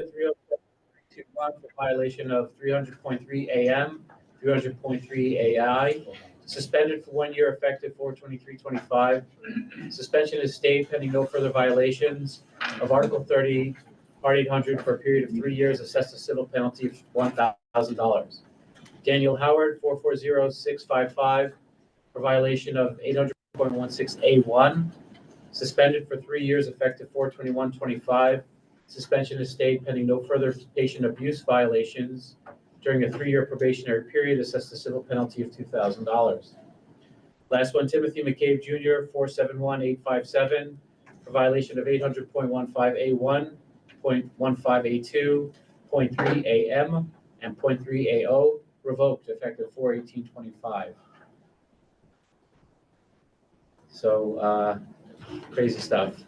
307.21 for violation of 300.3 AM, 300.3 AI. Suspended for 1 year effective 4/23/25. Suspension is stayed pending no further violations of Article 30, Part 800 for a period of 3 years, assessed a civil penalty of $1,000. Daniel Howard, 440-655 for violation of 800.16A1. Suspended for 3 years effective 4/21/25. Suspension is stayed pending no further patient abuse violations during a 3-year probationary period, assessed a civil penalty of $2,000. Last one, Timothy McCabe Jr., 471-857 for violation of 800.15A1, .15A2, .3AM, and .3AO, revoked effective 4/18/25. So crazy stuff.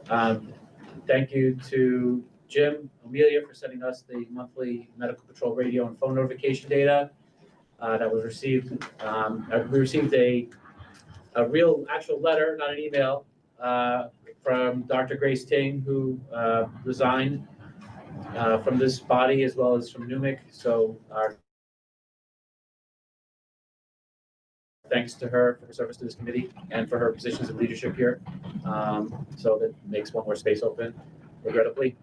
Thank you to Jim, Amelia for sending us the monthly medical patrol radio and phone notification data that was received. We received a real actual letter, not an email, from Dr. Grace Ting, who resigned from this body as well as from NUMIC. So our thanks to her for her service to this committee and for her positions of leadership here. So that makes one more space open, regrettably.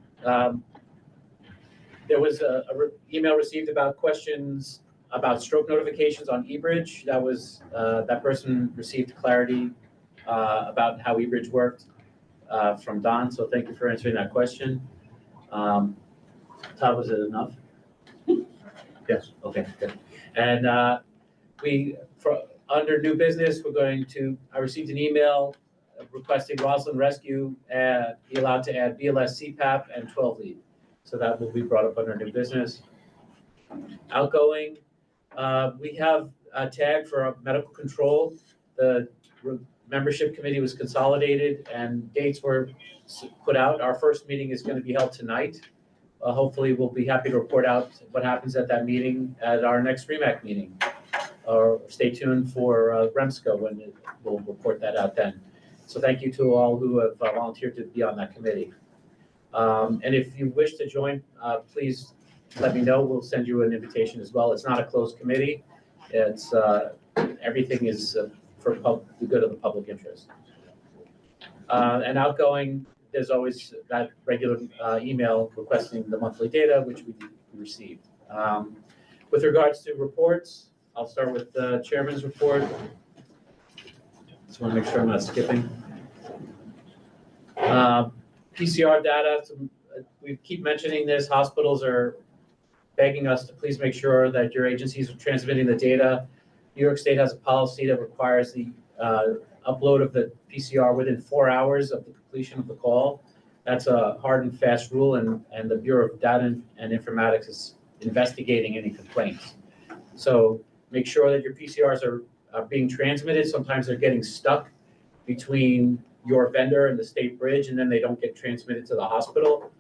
There was a email received about questions about stroke notifications on eBridge. That was that person received clarity about how eBridge worked from Don. So thank you for answering that question. Todd, was it enough? Yes. Okay. Good. And under new business, I received an email requesting Roslyn Rescue be allowed to add BLS CPAP and 12 lead. So that will be brought up under new business. Outgoing, we have a tag for a medical control. The membership committee was consolidated and dates were put out. Our first meeting is going to be held tonight. Hopefully we'll be happy to report out what happens at that meeting at our next REMAC meeting. Or stay tuned for REMSCO when we'll report that out then. So thank you to all who have volunteered to be on that committee. And if you wish to join, please let me know. We'll send you an invitation as well. It's not a closed committee. It's everything is for the good of the public interest. And outgoing, there's always that regular email requesting the monthly data, which we received. With regards to reports, I'll start with the chairman's report. Just want to make sure I'm not skipping. PCR data, we keep mentioning this. Hospitals are begging us to please make sure that your agencies are transmitting the data. New York State has a policy that requires the upload of the PCR within 4 hours of the completion of the call. That's a hard and fast rule, and the Bureau of Data and Informatics is investigating any complaints. So make sure that your PCRs are being transmitted. Sometimes they're getting stuck between your vendor and the state bridge, and then they don't get transmitted to the hospital.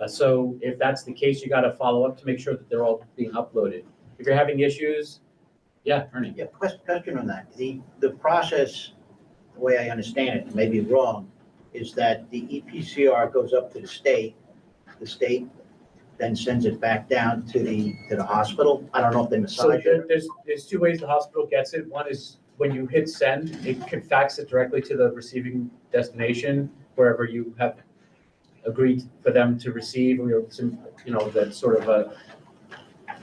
So if that's the case, you got to follow up to make sure that they're all being uploaded. If you're having issues, yeah, Ernie. Yeah, question on that. The process, the way I understand it, may be wrong, is that the ePCR goes up to the state then sends it back down to the hospital. I don't know if they massage it. There's two ways the hospital gets it. One is when you hit send, it can fax it directly to the receiving destination, wherever you have agreed for them to receive, or that sort of a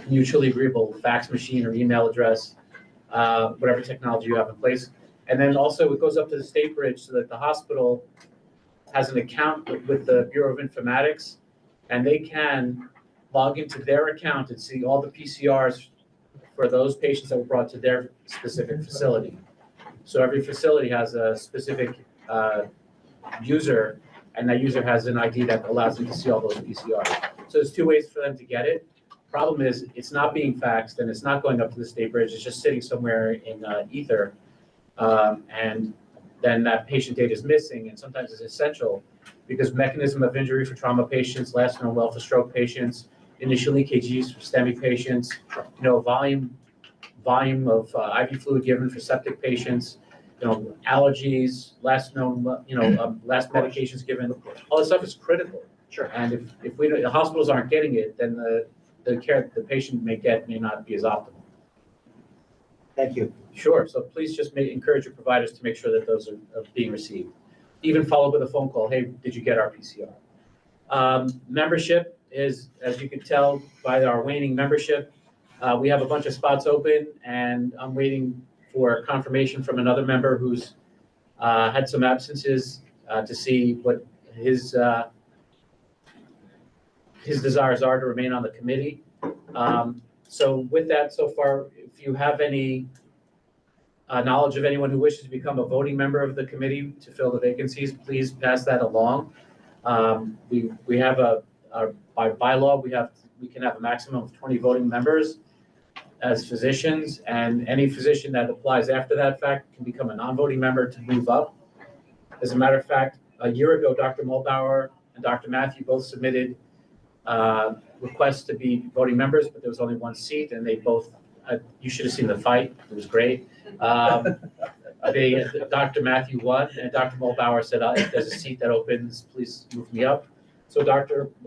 mutually agreeable fax machine or email address, whatever technology you have in place. And then also it goes up to the state bridge so that the hospital has an account with the Bureau of Informatics, and they can log into their account and see all the PCRs for those patients that were brought to their specific facility. So every facility has a specific user, and that user has an ID that allows them to see all those PCRs. So there's two ways for them to get it. Problem is, it's not being faxed and it's not going up to the state bridge. It's just sitting somewhere in ether, and then that patient data is missing. And sometimes it's essential because mechanism of injury for trauma patients, last known well for stroke patients, initial EKGs for STEMI patients, volume of IV fluid given for septic patients, allergies, last known, last medications given. All this stuff is critical. Sure. And if the hospitals aren't getting it, then the care the patient may not be as optimal. Thank you. Sure, so please just encourage your providers to make sure that those are being received. Even follow up with a phone call, hey, did you get our PCR? Membership is, as you can tell by our waning membership, we have a bunch of spots open, and I'm waiting for confirmation from another member who's had some absences to see what his desires are to remain on the committee. So with that, so far, if you have any knowledge of anyone who wishes to become a voting member of the committee to fill the vacancies, please pass that along. We have by bylaw, we can have a maximum of 20 voting members as physicians, and any physician that applies after that fact can become a non-voting member to move up. As a matter of fact, a year ago, Dr. Mulbauer and Dr. Matthew both submitted requests to be voting members, but there was only one seat, and they both, you should have seen the fight, it was great. Dr. Matthew won, and Dr. Mulbauer said, if there's a seat that opens, please move me up. So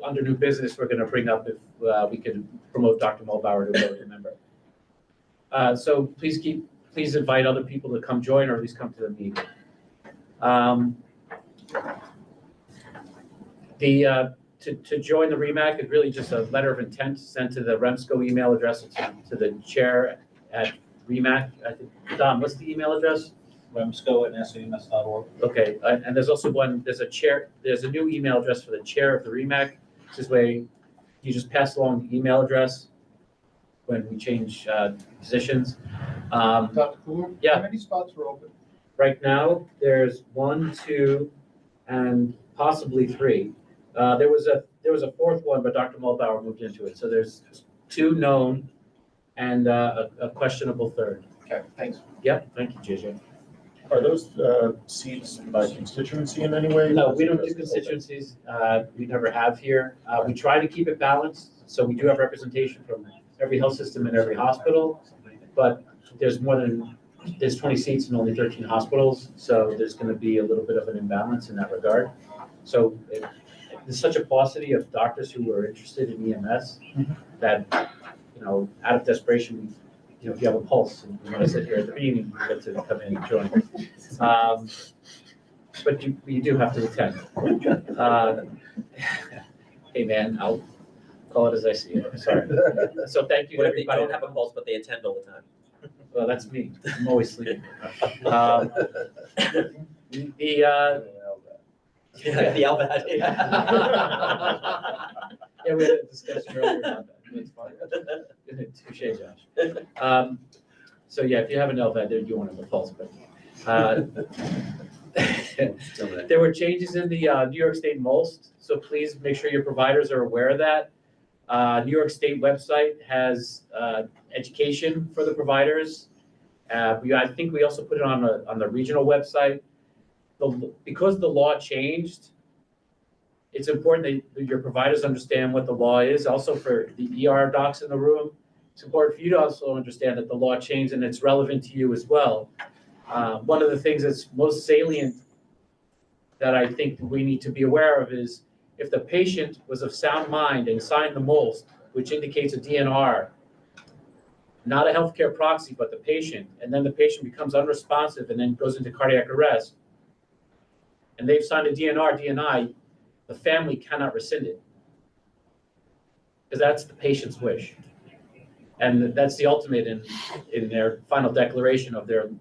under new business, we're gonna bring up if we can promote Dr. Mulbauer to a voting member. So please invite other people to come join, or at least come to the meeting. To join the REMAC is really just a letter of intent sent to the REMSCO email address to the chair at REMAC. I think, Don, what's the email address? remsco@nassau.org. Okay, and there's also there's a new email address for the chair of the REMAC. This way, you just pass along the email address when we change positions. Dr. Cooler? Yeah. How many spots are open? Right now, there's 1, 2, and possibly 3. There was a fourth one, but Dr. Mulbauer moved into it. So there's 2 known and a questionable third. Okay, thanks. Yep, thank you, JJ. Are those seats by constituency in any way? No, we don't do constituencies. We never have here. We try to keep it balanced, so we do have representation from every health system and every hospital, but there's 20 seats and only 13 hospitals, so there's going to be a little bit of an imbalance in that regard. So there's such a paucity of doctors who are interested in EMS that, out of desperation, if you have a pulse and you want to sit here at the meeting, you get to come in and join. But you do have to attend. Hey, man, I'll call it as I see it. Sorry. So thank you to What if they everybody. don't have a pulse, but they attend all the time? Well, that's me. I'm always sleeping. The LVAD. Yeah, we had a discussion earlier about that. That's fine. Touche, Josh. So yeah, if you have an LVAD, you won't have a pulse, but there were changes in the New York State MOLST, so please make sure your providers are aware of that. New York State website has education for the providers. I think we also put it on the regional website. Because the law changed, it's important that your providers understand what the law is. Also for the ER docs in the room, it's important for you to also understand that the law changed and it's relevant to you as well. One of the things that's most salient that I think we need to be aware of is if the patient was of sound mind and signed the MOLST, which indicates a DNR, not a healthcare proxy, but the patient, and then the patient becomes unresponsive and then goes into cardiac arrest, and they've signed a DNR, DNI, the family cannot rescind it. Because that's the patient's wish. And that's the ultimate in their final declaration of their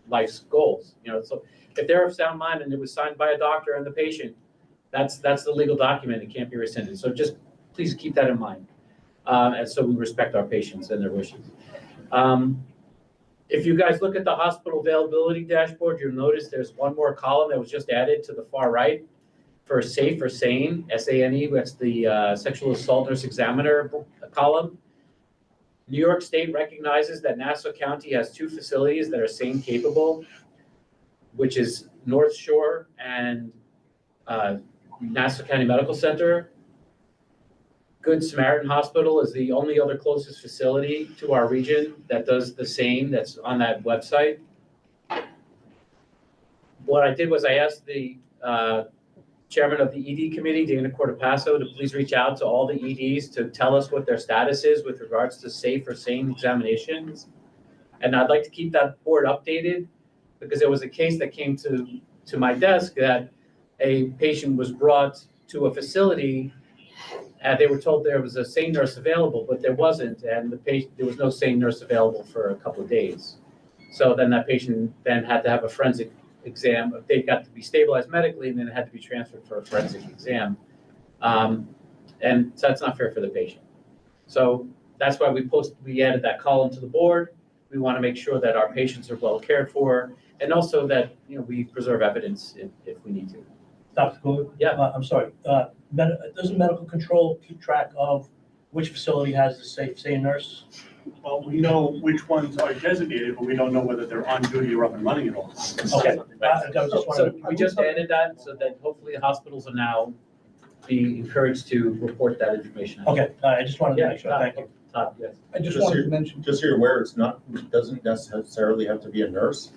life's goals. So if they're of sound mind and it was signed by a doctor and the patient, that's the legal document, it can't be rescinded. So just please keep that in mind. And so we respect our patients and their wishes. If you guys look at the hospital availability dashboard, you'll notice there's one more column that was just added to the far right for SAFE or SANE, S-A-N-E, that's the sexual assault nurse examiner column. New York State recognizes that Nassau County has 2 facilities that are SANE capable, which is North Shore and Nassau County Medical Center. Good Samaritan Hospital is the only other closest facility to our region that does the SANE that's on that website. What I did was I asked the chairman of the ED committee, Dana Cordopasso, to please reach out to all the EDs to tell us what their status is with regards to safe or sane examinations. And I'd like to keep that board updated because there was a case that came to my desk that a patient was brought to a facility and they were told there was a sane nurse available, but there wasn't, and there was no sane nurse available for a couple of days. So then that patient then had to have a forensic exam. They got to be stabilized medically, and then it had to be transferred for a forensic exam. And so that's not fair for the patient. So that's why we added that column to the board. We want to make sure that our patients are well cared for, and also that we preserve evidence if we need to. Dr. Cooler? Yeah. I'm sorry. Doesn't medical control keep track of which facility has the sane nurse? Well, we know which ones are designated, but we don't know whether they're on duty or up and running at all. Okay. I was just So wondering. we just added that so that hopefully the hospitals will now be encouraged to report that information. Okay, I just wanted to Yeah, make sure. Thank you. Todd, yes. I just Just wanted here- to mention, Just so you're aware, it doesn't necessarily have to be a nurse.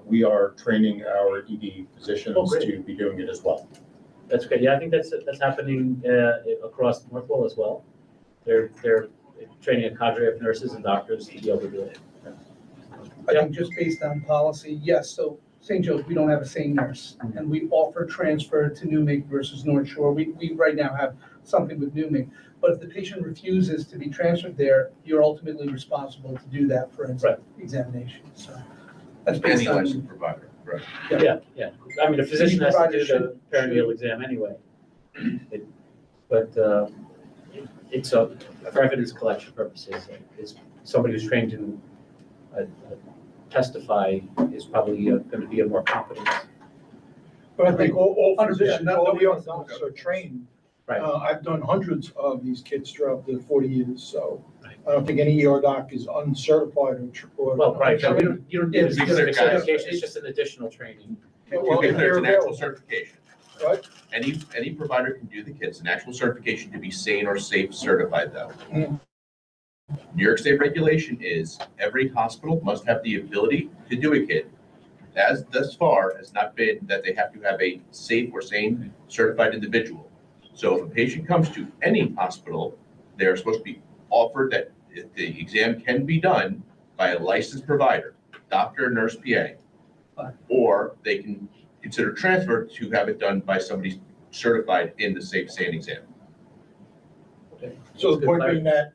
We are training our ED physicians Oh, great. to be doing it as well. That's good. Yeah, I think that's happening across Northwell as well. They're training a cadre of nurses and doctors to be able to do it. I think just based on policy, yes, so St. Joe's, we don't have a sane nurse, and we offer transfer to Newmake versus North Shore. We right now have something with Newmake, but if the patient refuses to be transferred there, you're ultimately responsible to do that forensic examination, so. That's based Any on, licensed provider, right? Yeah. I mean, a physician has to do the Should- perinatal exam anyway. But it's for evidence collection purposes. It's somebody who's trained to testify is probably going to be a more competent. But I think all Understand. physicians, all the orthodontists are trained. Right. I've done hundreds of these kids throughout the 40 years, so I don't think any ER doc is uncertified or. Well, right, so you don't need a Because they're specific guys- certification, it's just an additional training. Well, To be if clear, they're it's an actual available, certification. right? Any provider can do the kits, an actual certification to be sane or safe certified though. Mm. New York State regulation is every hospital must have the ability to do a kit. As thus far has not been that they have to have a safe or sane certified individual. So if a patient comes to any hospital, they're supposed to be offered that if the exam can be done by a licensed provider, doctor, nurse, PA. Or they can consider transfer to have it done by somebody certified in the safe sane exam. So the point being that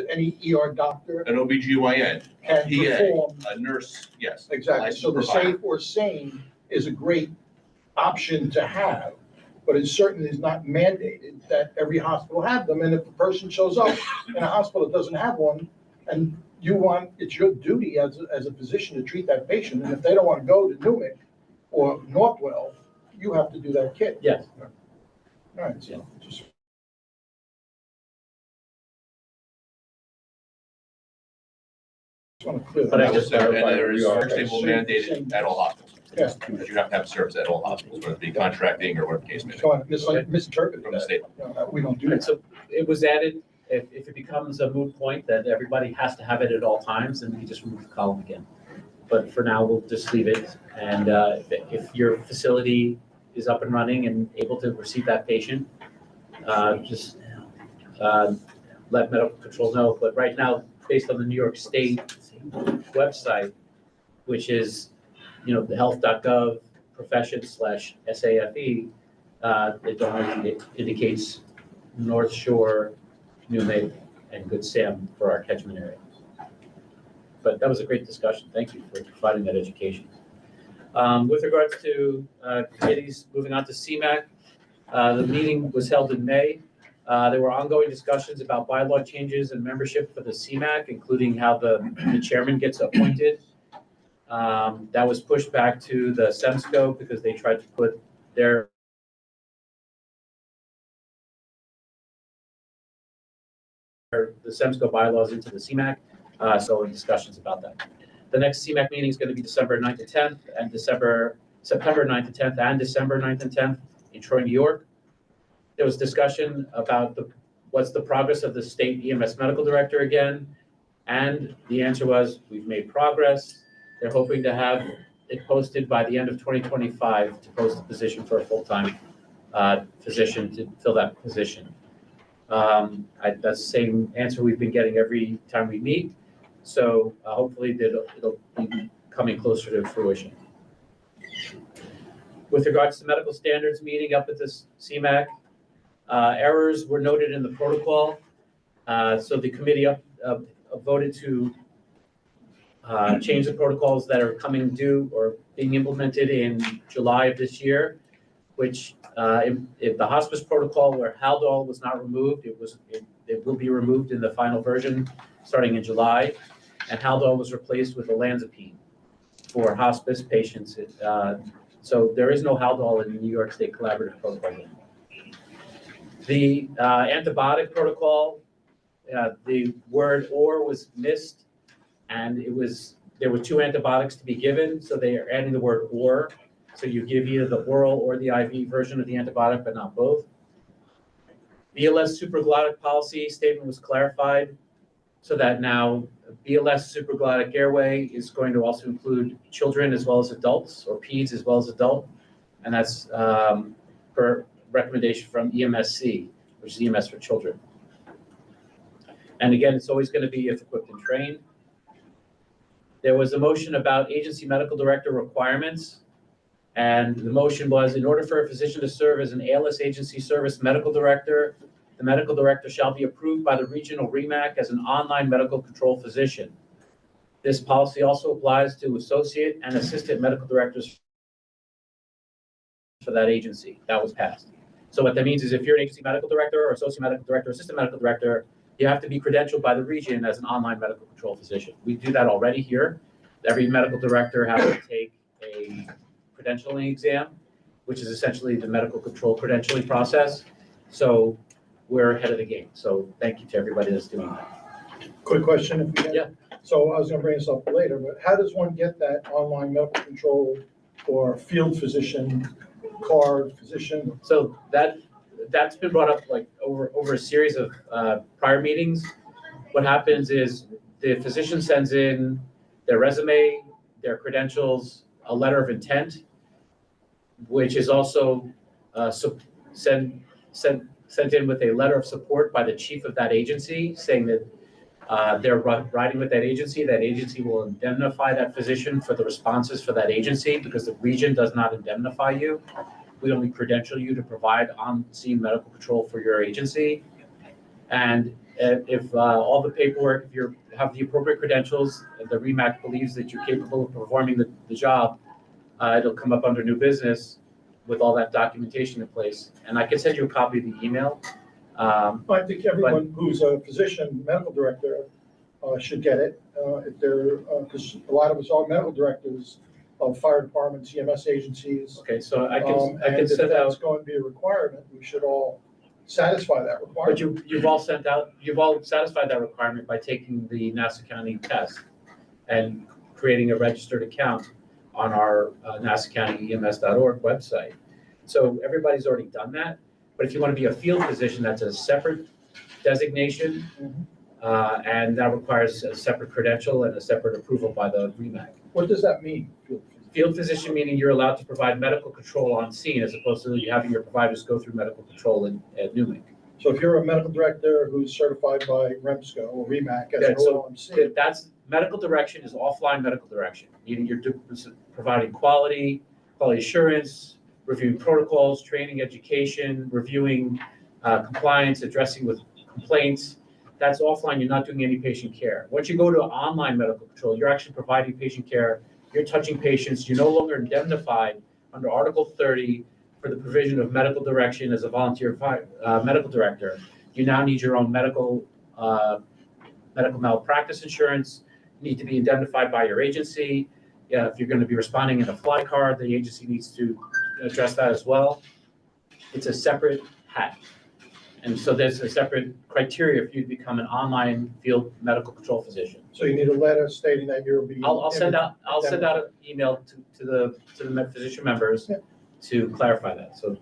any ER doctor An OBGYN, can PA, perform, a nurse, yes. exactly. So the licensed provider. safe or sane is a great option to have, but it certainly is not mandated that every hospital have them. And if the person shows up in a hospital that doesn't have one, and it's your duty as a physician to treat that patient, and if they don't want to go to Newmake or Northwell, you have to do that kit. Yes. All right, so just. Just want to clear But that I And up. just there is we are- New York State will mandate it at all hospitals. Yeah. Because you have to have service at all hospitals, whether it be contracting or whatever the case may be. So I misinterpreted From the that. state. No, we don't do And that. so it was added, if it becomes a moot point that everybody has to have it at all times, then we just remove the column again. But for now, we'll just leave it. And if your facility is up and running and able to receive that patient, just let medical control know. But right now, based on the New York State website, which is, the health.gov profession/SAFE, it indicates North Shore, Newmake, and Good Sam for our catchment area. But that was a great discussion. Thank you for providing that education. With regards to committees, moving on to CMAC, the meeting was held in May. There were ongoing discussions about bylaw changes and membership for the CMAC, including how the chairman gets appointed. That was pushed back to the SEMSCO because they tried to put the SEMSCO bylaws into the CMAC, so discussions about that. The next CMAC meeting is going to be December 9th to 10th and September 9th to 10th and December 9th and 10th in Troy, New York. There was discussion about what's the progress of the state EMS medical director again, and the answer was we've made progress. They're hoping to have it posted by the end of 2025 to post a position for a full-time physician to fill that position. That's the same answer we've been getting every time we meet. So hopefully it'll be coming closer to fruition. With regards to medical standards meeting up at this CMAC, errors were noted in the protocol. So the committee voted to change the protocols that are coming due or being implemented in July of this year, which if the hospice protocol where Haldol was not removed, it will be removed in the final version starting in July, and Haldol was replaced with olanzapine for hospice patients. So there is no Haldol in the New York State Collaborative Protocol. The antibiotic protocol, the word "or" was missed, and there were 2 antibiotics to be given, so they are adding the word "or." So you give either the oral or the IV version of the antibiotic, but not both. BLS supraglottic policy statement was clarified so that now BLS supraglottic airway is going to also include children as well as adults, or peds as well as adult, and that's per recommendation from EMSC, which is EMS for children. And again, it's always going to be if equipped and trained. There was a motion about agency medical director requirements. And the motion was, in order for a physician to serve as an ALS agency service medical director, the medical director shall be approved by the regional REMAC as an online medical control physician. This policy also applies to associate and assistant medical directors for that agency. That was passed. So what that means is if you're an agency medical director or associate medical director, or assistant medical director, you have to be credentialed by the region as an online medical control physician. We do that already here. Every medical director has to take a credentialing exam, which is essentially the medical control credentialing process. So we're ahead of the game. So thank you to everybody that's doing that. Quick question if we can. Yeah. So I was gonna bring this up later, but how does one get that online medical control or field physician card, physician? So that's been brought up like over a series of prior meetings. What happens is the physician sends in their resume, their credentials, a letter of intent, which is also sent in with a letter of support by the chief of that agency, saying that they're riding with that agency. That agency will indemnify that physician for the responses for that agency, because the region does not indemnify you. We only credential you to provide on-scene medical control for your agency. And if all the paperwork, if you have the appropriate credentials, and the REMAC believes that you're capable of performing the job, it'll come up under new business with all that documentation in place. And I can send you a copy of the email. I think everyone who's a physician, medical director, should get it. If they're, because a lot of us are medical directors of fire departments, EMS agencies. Okay, so I And can if send that's out, going to be a requirement, we should all satisfy that requirement. but you've all satisfied that requirement by taking the Nassau County test and creating a registered account on our nassaucountyems.org website. So everybody's already done that. But if you want to be a field physician, that's a separate designation, and that requires a separate credential and a separate approval by the REMAC. What does that mean? Field physician meaning you're allowed to provide medical control on scene, as opposed to you having your providers go through medical control at NUMIC. So if you're a medical director who's certified by REMSCO or REMAC as an So OLMC, that's medical direction is offline medical direction, meaning you're providing quality assurance, reviewing protocols, training, education, reviewing compliance, addressing with complaints. That's offline. You're not doing any patient care. Once you go to online medical control, you're actually providing patient care. You're touching patients. You're no longer indemnified under Article 30 for the provision of medical direction as a volunteer medical director. You now need your own medical malpractice insurance. You need to be indemnified by your agency. If you're going to be responding in a fly car, the agency needs to address that as well. It's a separate hat. And so there's a separate criteria for you to become an online field medical control physician. so you need a letter stating that you're being. I'll send out an email to the physician members to clarify that. So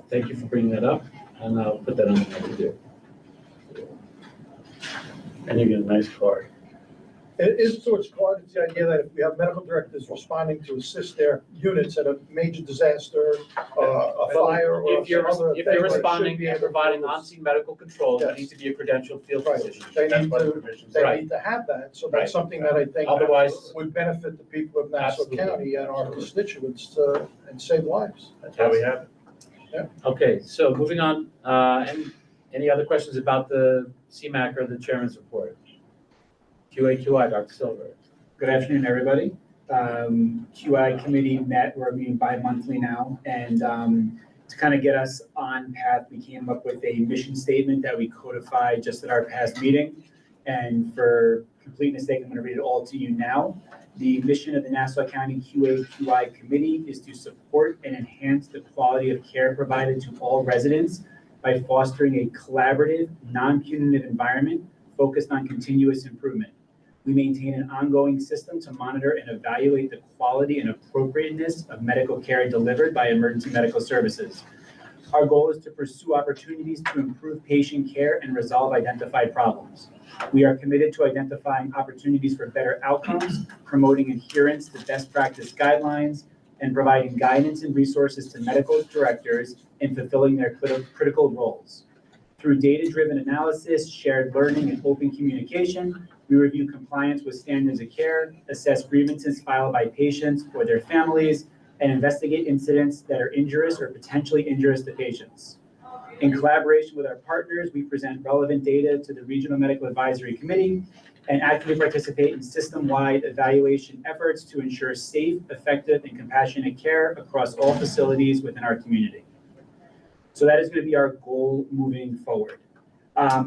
thank you for bringing that up, and I'll put that on the to do. And you get a nice card. It is to its core, it's the idea that if we have medical directors responding to assist their units at a major disaster, a fire, or If you're, some other if thing, you're they should responding be and able to providing do this. on-scene medical control, you Yes. need to be a credentialed field Right. physician. They That's need why the to, provisions. they Right. need to have that, so Right. that's something that I think Otherwise- would benefit the people of Nassau Absolutely. County and our constituents, and save lives. That's how we have it. Yeah. Okay, so moving on, any other questions about the CMAC or the chairman's report? QA/QI, Dr. Silver. Good afternoon, everybody. QI committee met, we're meeting bi-monthly now, and to kind of get us on path, we came up with a mission statement that we codified just at our past meeting. And for completeness sake, I'm going to read it all to you now. The mission of the Nassau County QA/QI committee is to support and enhance the quality of care provided to all residents by fostering a collaborative, non-punitive environment focused on continuous improvement. We maintain an ongoing system to monitor and evaluate the quality and appropriateness of medical care delivered by emergency medical services. Our goal is to pursue opportunities to improve patient care and resolve identified problems. We are committed to identifying opportunities for better outcomes, promoting adherence to best practice guidelines, and providing guidance and resources to medical directors in fulfilling their critical roles. Through data-driven analysis, shared learning, and open communication, we review compliance with standards of care, assess grievances filed by patients or their families, and investigate incidents that are injurious or potentially injurious to patients. In collaboration with our partners, we present relevant data to the Regional Medical Advisory Committee and actively participate in system-wide evaluation efforts to ensure safe, effective, and compassionate care across all facilities within our community. So that is going to be our goal moving forward.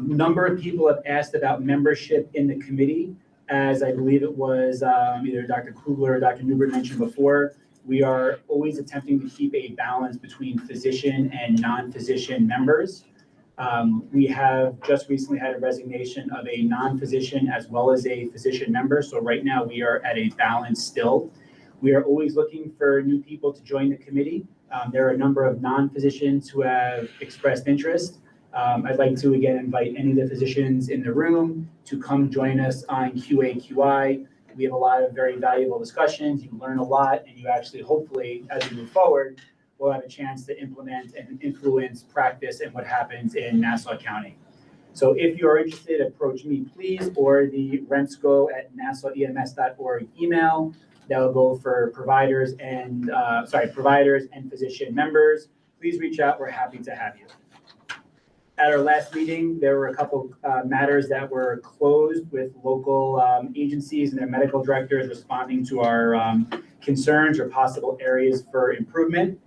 Number of people have asked about membership in the committee. As I believe it was either Dr. Kugler or Dr. Newbert mentioned before, we are always attempting to keep a balance between physician and non-physician members. We have just recently had a resignation of a non-physician as well as a physician member. So right now we are at a balance still. We are always looking for new people to join the committee. There are a number of non-physicians who have expressed interest. I'd like to again invite any of the physicians in the room to come join us on QA/QI. We have a lot of very valuable discussions. You learn a lot, and you actually, hopefully, as we move forward, will have a chance to implement and influence practice and what happens in Nassau County. So if you are interested, approach me, please, or the rensco@nassauems.org email. That will go for providers and physician members. Please reach out. We're happy to have you. At our last meeting, there were a couple matters that were closed with local agencies and their medical directors responding to our concerns or possible areas for improvement.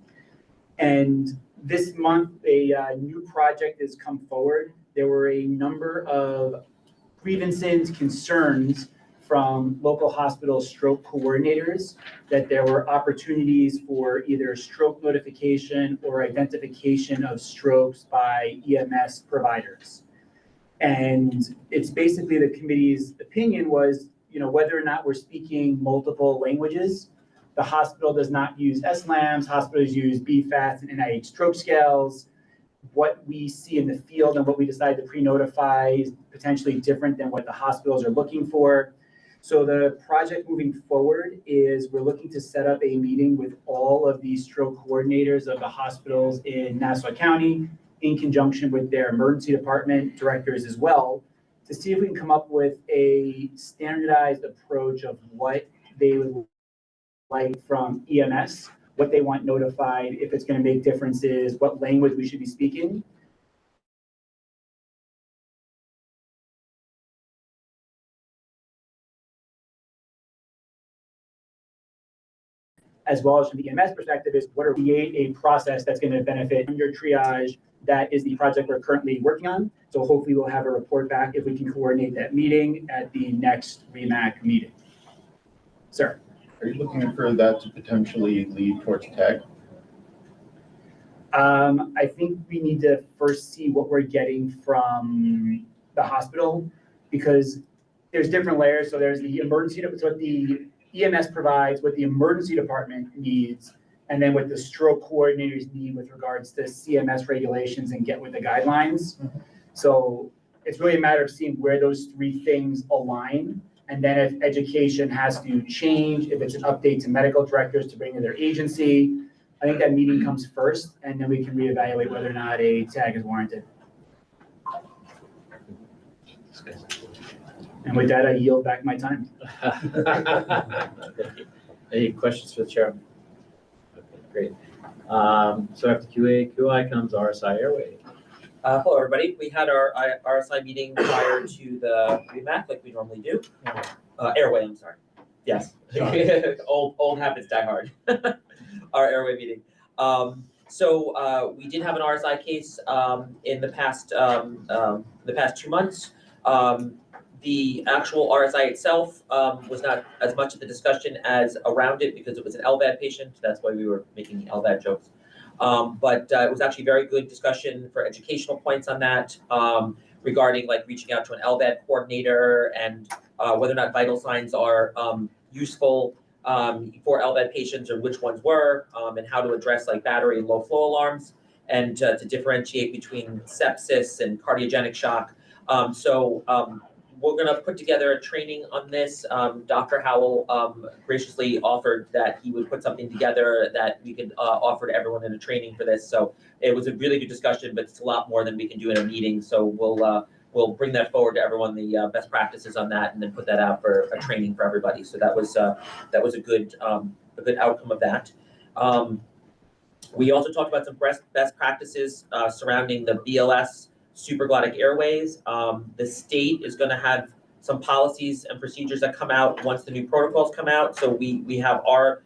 And this month, a new project has come forward. There were a number of grievances, concerns from local hospital stroke coordinators that there were opportunities for either stroke notification or identification of strokes by EMS providers. And it's basically the committee's opinion was, whether or not we're speaking multiple languages. The hospital does not use SLAMs, hospitals use BFATs and NIH stroke scales. What we see in the field and what we decide to pre-notify is potentially different than what the hospitals are looking for. So the project moving forward is we're looking to set up a meeting with all of the stroke coordinators of the hospitals in Nassau County in conjunction with their emergency department directors as well, to see if we can come up with a standardized approach of what they would like from EMS, what they want notified, if it's going to make differences, what language we should be speaking. As well as from the EMS perspective is what are create a process that's going to benefit your triage. That is the project we're currently working on. So hopefully we'll have a report back if we can coordinate that meeting at the next REMAC meeting. Sir. Are you looking for that to potentially lead towards tech? I think we need to first see what we're getting from the hospital, because there's different layers. So there's the emergency, so what the EMS provides, what the emergency department needs, and then what the stroke coordinators need with regards to CMS regulations and get with the guidelines. So it's really a matter of seeing where those three things align. And then if education has to change, if it's an update to medical directors to bring to their agency, I think that meeting comes first, and then we can reevaluate whether or not a tag is warranted. And with that, I yield back my time. Any questions for the chairman? Okay, great. So after QI comes RSI Airway. Hello, everybody. We had our RSI meeting prior to the REMAC, like we normally do. Airway, I'm sorry. Yes. Old habits die hard. Our Airway meeting. So we did have an RSI case in the past 2 months. The actual RSI itself was not as much of the discussion as around it because it was an LVAD patient. That's why we were making the LVAD jokes. But it was actually very good discussion for educational points on that regarding like reaching out to an LVAD coordinator and whether or not vital signs are useful for LVAD patients or which ones were and how to address like battery and low flow alarms and to differentiate between sepsis and cardiogenic shock. We're going to put together a training on this. Dr. Howell graciously offered that he would put something together that we could offer to everyone in a training for this. So it was a really good discussion, but it's a lot more than we can do in a meeting. So we'll bring that forward to everyone, the best practices on that, and then put that out for a training for everybody. So that was a good outcome of that. We also talked about some best practices surrounding the BLS supraglottic airways. The state is going to have some policies and procedures that come out once the new protocols come out. So we have our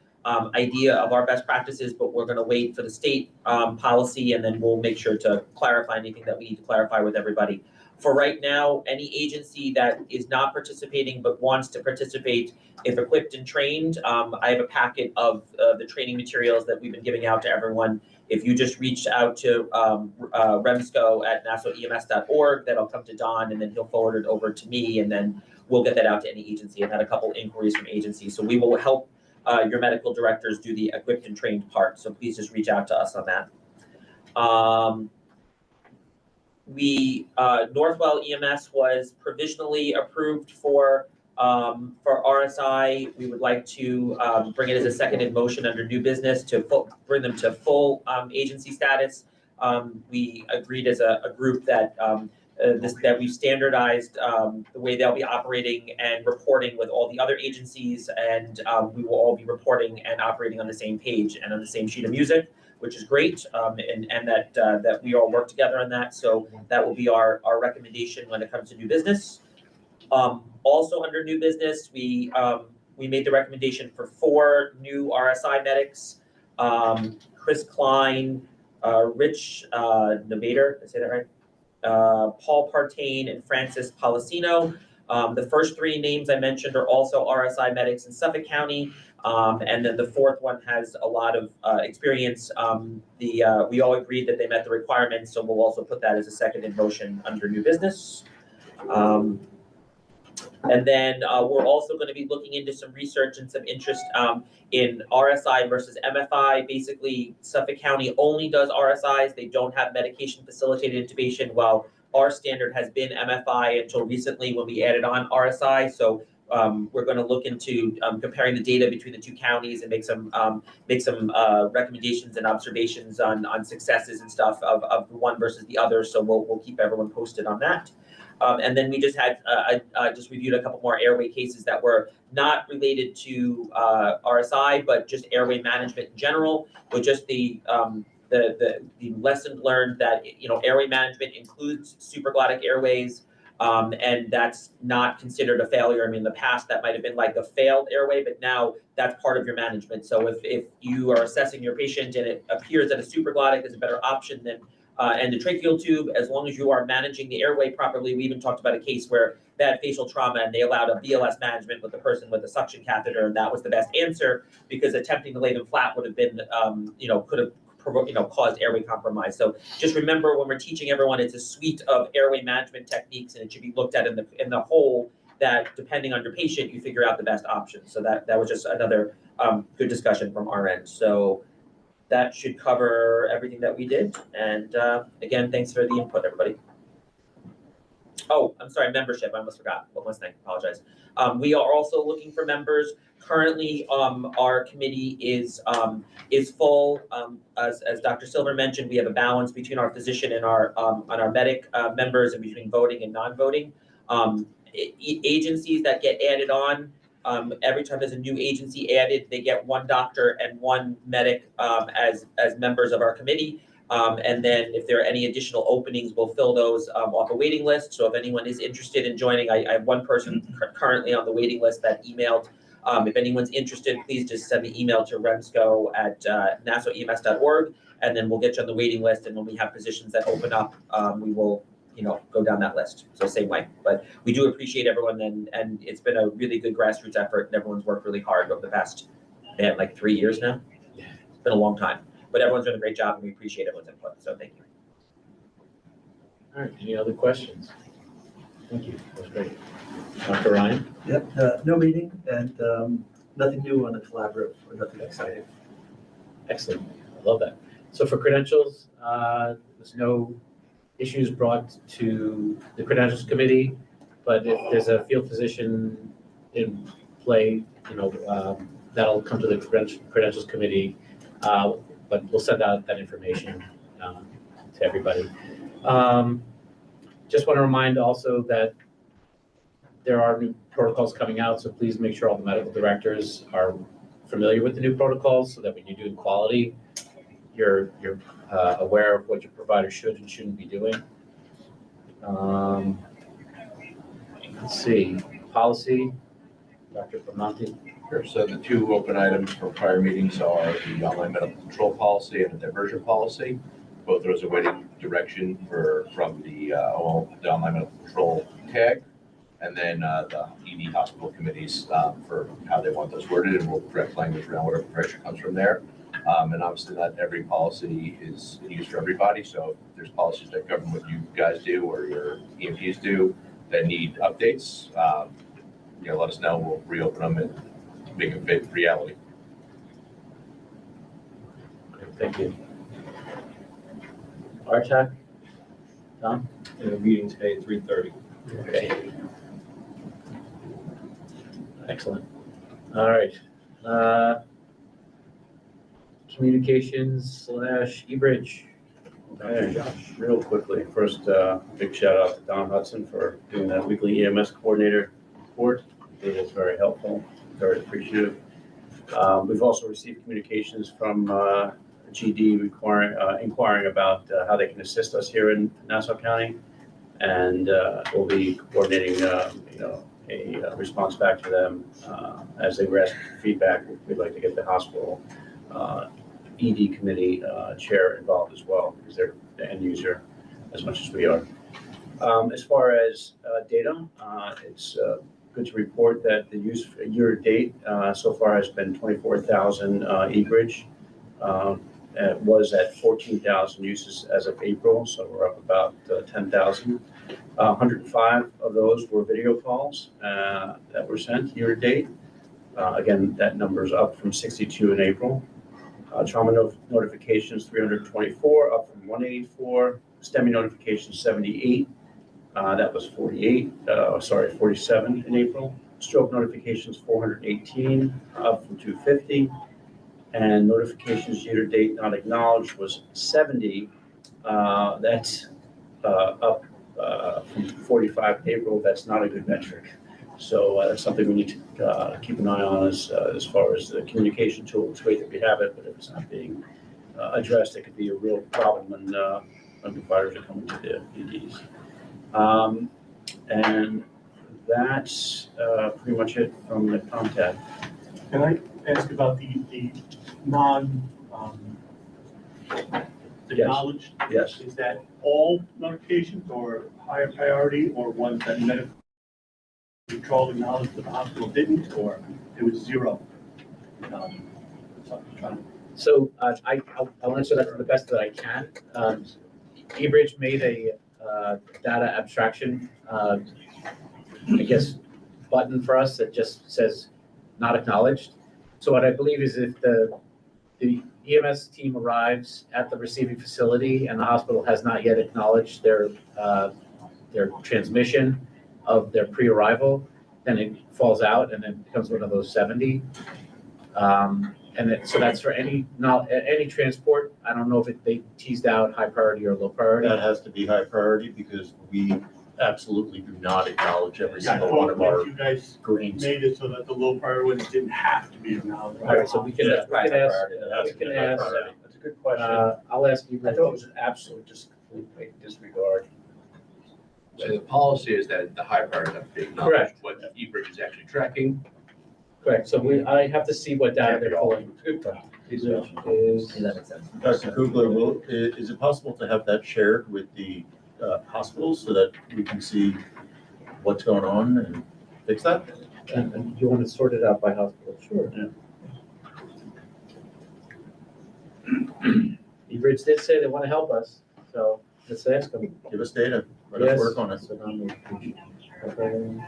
idea of our best practices, but we're going to wait for the state policy, and then we'll make sure to clarify anything that we need to clarify with everybody. For right now, any agency that is not participating but wants to participate, if equipped and trained, I have a packet of the training materials that we've been giving out to everyone. If you just reach out to remsco@nassauems.org, that'll come to Don, and then he'll forward it over to me, and then we'll get that out to any agency. I've had a couple inquiries from agencies, so we will help your medical directors do the equipped and trained part. So please just reach out to us on that. Northwell EMS was provisionally approved for RSI. We would like to bring it as a seconded motion under new business to bring them to full agency status. We agreed as a group that that we've standardized the way they'll be operating and reporting with all the other agencies, and we will all be reporting and operating on the same page and on the same sheet of music, which is great, and that we all work together on that. So that will be our recommendation when it comes to new business. Also under new business, we made the recommendation for 4 new RSI medics, Chris Klein, Rich Novator, did I say that right? Paul Partain and Francis Policino. The first 3 names I mentioned are also RSI medics in Suffolk County. And then the 4th one has a lot of experience. We all agreed that they met the requirements, so we'll also put that as a seconded motion under new business. And then we're also going to be looking into some research and some interest in RSI versus MFI. Basically, Suffolk County only does RSIs. They don't have medication facilitated intubation, while our standard has been MFI until recently when we added on RSI. So we're going to look into comparing the data between the 2 counties and make some recommendations and observations on successes and stuff of one versus the other. So we'll keep everyone posted on that. And then we just had just reviewed a couple more airway cases that were not related to RSI, but just airway management in general, with just the lesson learned that airway management includes supraglottic airways. And that's not considered a failure. I mean, in the past, that might have been like a failed airway, but now that's part of your management. So if you are assessing your patient and it appears that a supraglottic is a better option than endotracheal tube, as long as you are managing the airway properly. We even talked about a case where they had facial trauma and they allowed a BLS management with the person with a suction catheter, and that was the best answer because attempting to lay them flat would have been, could have caused airway compromise. So just remember, when we're teaching everyone, it's a suite of airway management techniques, and it should be looked at in the whole, that depending on your patient, you figure out the best option. So that was just another good discussion from our end. So that should cover everything that we did. And again, thanks for the input, everybody. Oh, I'm sorry, membership, I almost forgot, one last thing, apologize. We are also looking for members. Currently, our committee is full. As Dr. Silver mentioned, we have a balance between our physician and our medic, members, and between voting and non-voting. Agencies that get added on, every time there's a new agency added, they get one doctor and one medic, as members of our committee. And then if there are any additional openings, we'll fill those off a waiting list. So if anyone is interested in joining, I have one person currently on the waiting list that emailed. If anyone's interested, please just send the email to remsco@nassauems.org, and then we'll get you on the waiting list. And when we have positions that open up, we will, go down that list. So same way. But we do appreciate everyone, and it's been a really good grassroots effort, and everyone's worked really hard over the past, like 3 years now. It's been a long time. But everyone's done a great job, and we appreciate everyone's input, so thank you. All right, any other questions? Thank you, that was great. Dr. Ryan? Yep, no meeting and nothing new on the collaborative or nothing exciting. Excellent, I love that. So for credentials, there's no issues brought to the credentials committee, but if there's a field physician in play, that'll come to the credentials committee, but we'll send out that information to everybody. Just want to remind also that there are new protocols coming out, so please make sure all the medical directors are familiar with the new protocols so that when you're doing quality, you're aware of what your provider should and shouldn't be doing. Let's see, policy, Dr. Bramante. Sure, so the two open items for prior meetings are the online medical control policy and the diversion policy. Both of those are waiting direction from the online medical control tag, and then the ED hospital committees for how they want those worded, and we'll direct language around whatever pressure comes from there. And obviously not every policy is used for everybody, so if there's policies that govern what you guys do or your EMPs do that need updates, let us know, we'll reopen them and make it fit reality. Thank you. RTAC, Tom? In a meeting today at 3:30. Okay. Excellent. All right. Communications / eBridge. Hey, Josh, real quickly, first, big shout out to Don Hudson for doing that weekly EMS coordinator report. It was very helpful, very appreciative. We've also received communications from GD inquiring about how they can assist us here in Nassau County. And we'll be coordinating, a response back to them as they ask for feedback. We'd like to get the hospital ED committee chair involved as well, because they're the end user as much as we are. As far as data, it's good to report that the use year to date so far has been 24,000 eBridge. It was at 14,000 uses as of April, so we're up about 10,000. 105 of those were video calls that were sent year to date. Again, that number is up from 62 in April. Trauma notifications, 324, up from 184. STEMI notifications, 78. That was 47 in April. Stroke notifications, 418, up from 250. And notifications year to date not acknowledged was 70. That's up from 45 in April. That's not a good metric. So that's something we need to keep an eye on as far as the communication tool. It's great that we have it, but if it's not being addressed, it could be a real problem when providers are coming to the EDs. And that's pretty much it from the contact. Can I ask about the non, acknowledged? Yes. Is that all notifications or higher priority, or ones that medical control acknowledged but the hospital didn't, or it was zero? So I'll answer that to the best that I can. eBridge made a data abstraction, button for us that just says not acknowledged. So what I believe is if the EMS team arrives at the receiving facility and the hospital has not yet acknowledged their their transmission of their pre-arrival, then it falls out and then becomes one of those 70. So that's for any transport. I don't know if they teased out high priority or low priority. That has to be high priority because we absolutely do not acknowledge every Yeah, I single one thought of our that you guys greens. made it so that the low priority ones didn't have to be acknowledged. All right, so we can ask, That's we can ask, That's a good question. I'll ask you. I thought it was an absolute complete disregard. So the policy is that the high priority have to be acknowledged. Correct. What eBridge is actually tracking. Correct, so I have to see what data they're pulling. Is, Yeah, that makes sense. Dr. Kugler, is it possible to have that shared with the hospitals so that we can see what's going on and fix that? and you want to sort it out by hospital? Sure. eBridge did say they want to help us, so let's ask them. Give us data, let us Yes. work on it. So now okay.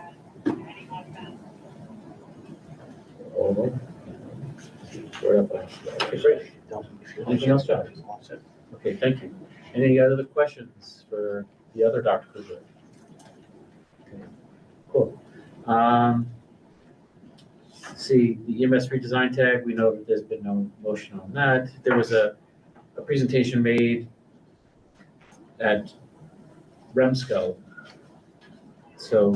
Over. Okay, great. Anything else, Josh? Okay, thank you. Any other questions for the other Dr. Kruger? Okay, cool. Let's see, the EMS redesign tag, we know that there's been no motion on that. There was a presentation made at REMSCO. So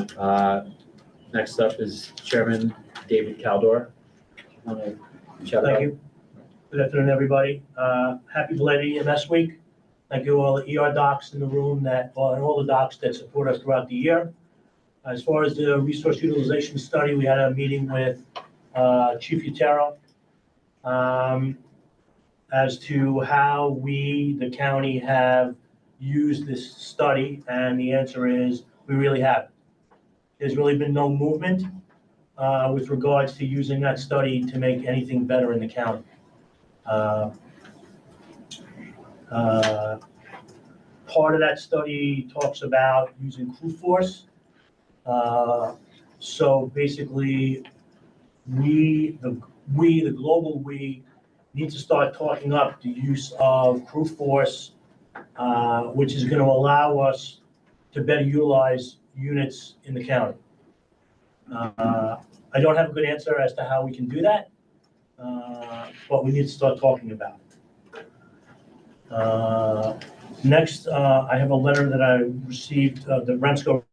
next up is Chairman David Caldor. Shout out. Thank you. Good afternoon, everybody. Happy belated EMS week. Thank you all the ER docs in the room and all the docs that support us throughout the year. As far as the resource utilization study, we had a meeting with Chief Utero as to how we, the county, have used this study, and the answer is we really haven't. There's really been no movement with regards to using that study to make anything better in the county. Part of that study talks about using crew force. So basically, the global we, need to start talking up the use of crew force, which is going to allow us to better utilize units in the county. I don't have a good answer as to how we can do that, but we need to start talking about it. Next, I have a letter that I received, the REMSCO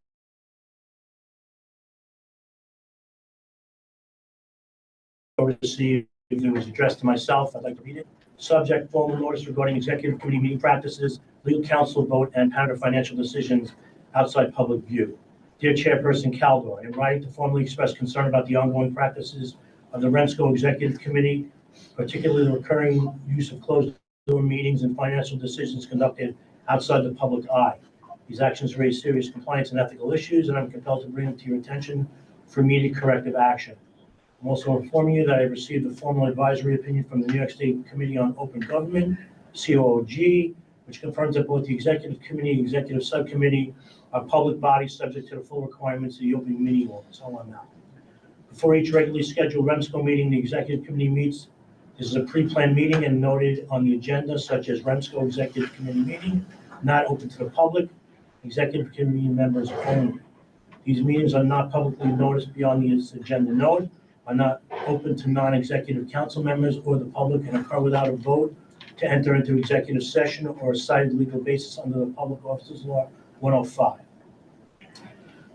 received. It was addressed to myself. I'd like to read it. Subject: formal notice regarding executive committee meeting practices, legal counsel vote, and pattern of financial decisions outside public view. Dear Chairperson Caldor, I am writing to formally express concern about the ongoing practices of the REMSCO Executive Committee, particularly the recurring use of closed-door meetings and financial decisions conducted outside the public eye. These actions raise serious compliance and ethical issues, and I'm compelled to bring them to your attention for immediate corrective action. I'm also informing you that I received a formal advisory opinion from the New York State Committee on Open Government, COOG, which confirms that both the Executive Committee and Executive Subcommittee are public bodies subject to the full requirements of the open meeting law. That's all I'm out. Before each regularly scheduled REMSCO meeting, the Executive Committee meets. This is a pre-planned meeting and noted on the agenda, such as REMSCO Executive Committee meeting, not open to the public, Executive Committee members only. These meetings are not publicly noticed beyond this agenda note, are not open to non-executive council members or the public, and occur without a vote to enter into executive session or a cited legal basis under the Public Officers Law 105.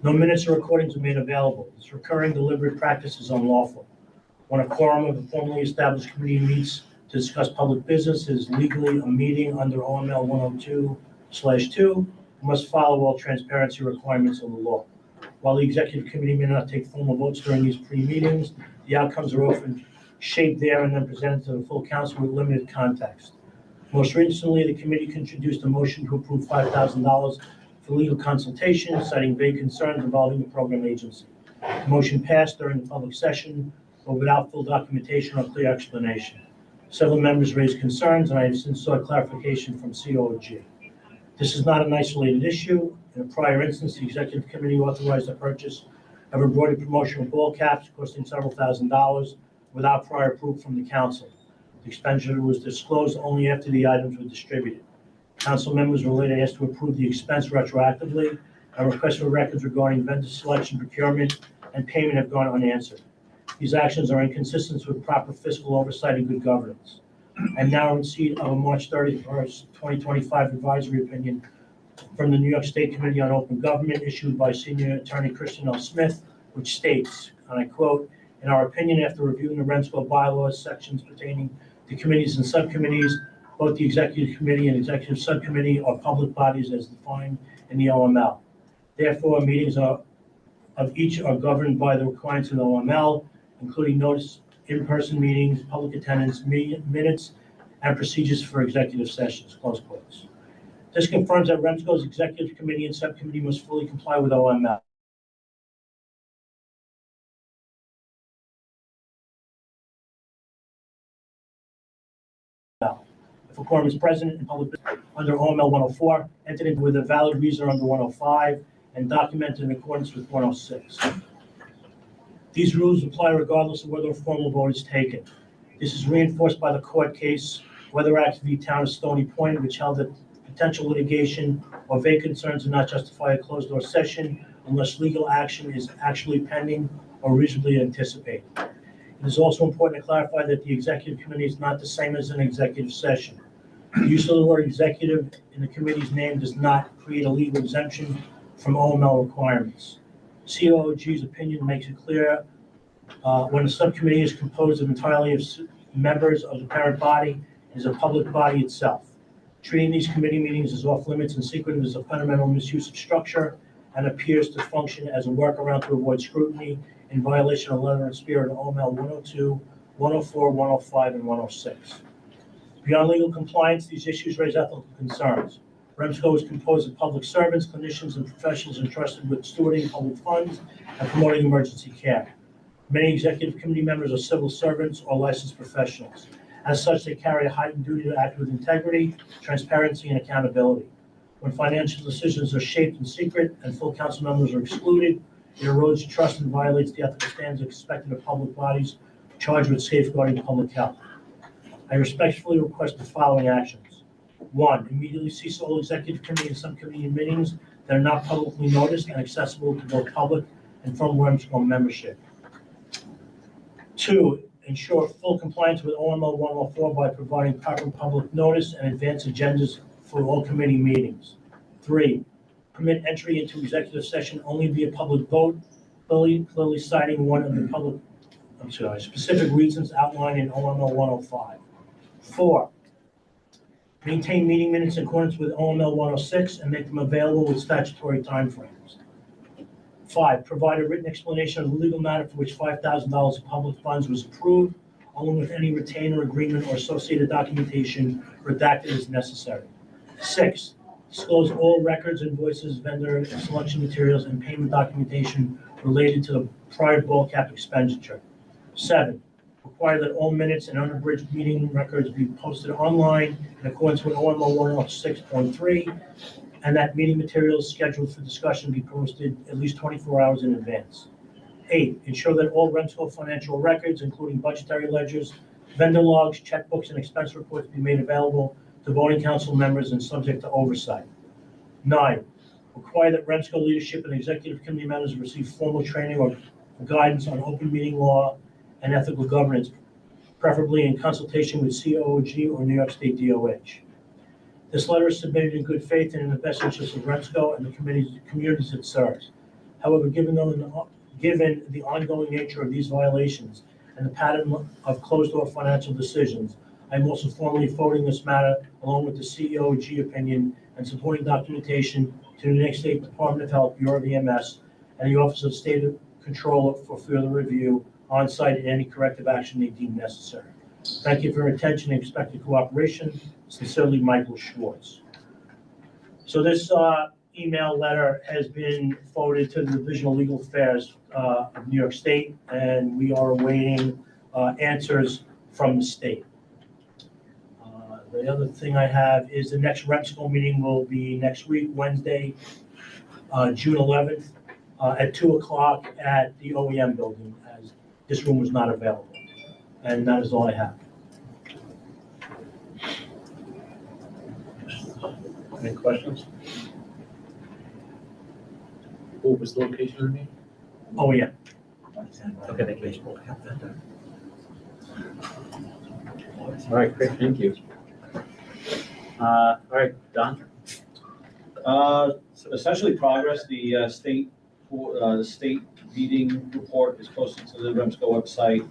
No minutes or recordings are made available. This recurring deliberate practice is unlawful. When a quorum of the formally established committee meets to discuss public business, it is legally a meeting under OML 102/2, must follow all transparency requirements of the law. While the executive committee may not take formal votes during these pre-meetings, the outcomes are often shaped there and then presented to the full council with limited context. Most recently, the committee introduced a motion to approve $5,000 for legal consultation, citing vague concerns involving the program agency. The motion passed during the public session, but without full documentation or clear explanation. Several members raised concerns, and I have since sought clarification from COOG. This is not an isolated issue. In a prior instance, the executive committee authorized the purchase of embroidered promotional ball caps costing several $1,000s without prior approval from the council. The expenditure was disclosed only after the items were distributed. Council members were later asked to approve the expense retroactively and requests for records regarding vendor selection, procurement, and payment have gone unanswered. These actions are inconsistent with proper fiscal oversight and good governance. I'm now in receipt of a March 31st, 2025 advisory opinion from the New York State Committee on Open Government issued by Senior Attorney Christian L. Smith, which states, and I quote, "In our opinion, after reviewing the Rentsville bylaws sections pertaining to committees and subcommittees, both the Executive Committee and Executive Subcommittee are public bodies as defined in the OML. Therefore, meetings of each are governed by the requirements of the OML, including notice, in-person meetings, public attendance, minutes, and procedures for executive sessions," close quotes. This confirms that Remco's Executive Committee and Subcommittee must fully comply with OML. If a quorum is present in public under OML 104, entered into with a valid reason under 105, and documented in accordance with 106. These rules apply regardless of whether a formal vote is taken. This is reinforced by the court case, Weather Act v. Town of Stony Point, which held that potential litigation or vague concerns do not justify a closed-door session unless legal action is actually pending or reasonably anticipated. It is also important to clarify that the Executive Committee is not the same as an executive session. The use of the word executive in the committee's name does not create a legal exemption from OML requirements. COOG's opinion makes it clear when a subcommittee is composed entirely of members of the parent body, it is a public body itself. Treating these committee meetings as off limits and secretive is a fundamental misuse of structure and appears to function as a workaround to avoid scrutiny in violation of the letter and spirit of OML 102, 104, 105, and 106. Beyond legal compliance, these issues raise ethical concerns. REMSCO is composed of public servants, clinicians, and professionals entrusted with stewarding public funds and promoting emergency care. Many executive committee members are civil servants or licensed professionals. As such, they carry a heightened duty to act with integrity, transparency, and accountability. When financial decisions are shaped in secret and full council members are excluded, it erodes trust and violates the ethical standards expected of public bodies charged with safeguarding public health. I respectfully request the following actions. 1, immediately cease all executive committee and subcommittee meetings that are not publicly noticed and accessible to both public and from REMSCO membership. 2, ensure full compliance with OML 104 by providing proper public notice and advance agendas for all committee meetings. 3, permit entry into executive session only via public vote, clearly citing one of the specific reasons outlined in OML 105. 4, maintain meeting minutes in accordance with OML 106 and make them available with statutory timeframes. 5, provide a written explanation of the legal matter for which $5,000 of public funds was approved, along with any retainer agreement or associated documentation redacted as necessary. 6, disclose all records, invoices, vendor selection materials, and payment documentation related to the prior ball cap expenditure. 7, require that all minutes and unabridged meeting records be posted online in accordance with OML 106.3, and that meeting materials scheduled for discussion be posted at least 24 hours in advance. 8, ensure that all REMSCO financial records, including budgetary ledgers, vendor logs, checkbooks, and expense reports be made available to voting council members and subject to oversight. 9, require that REMSCO leadership and executive committee members receive formal training or guidance on open meeting law and ethical governance, preferably in consultation with COOG or New York State DOH. This letter is submitted in good faith and in the best interest of REMSCO and the communities it serves. However, given the ongoing nature of these violations and the pattern of closed-door financial decisions, I am also formally forwarding this matter along with the COOG opinion and supporting documentation to the New York State Department of Health, Bureau of EMS, and the Office of State Controller for further review on-site and any corrective action they deem necessary. Thank you for your attention and expected cooperation. Sincerely, Michael Schwartz. So this email letter has been forwarded to the Division of Legal Affairs of New York State, and we are awaiting answers from the state. The other thing I have is the next REMSCO meeting will be next week, Wednesday, June 11th, at 2 o'clock at the OEM building, as this room was not available. And that is all I have. Any questions? What was the location of the meeting? Oh, yeah. Okay, thank you. All right, great, thank you. All right, Don? So essentially progress, the state meeting report is posted to the REMSCO website.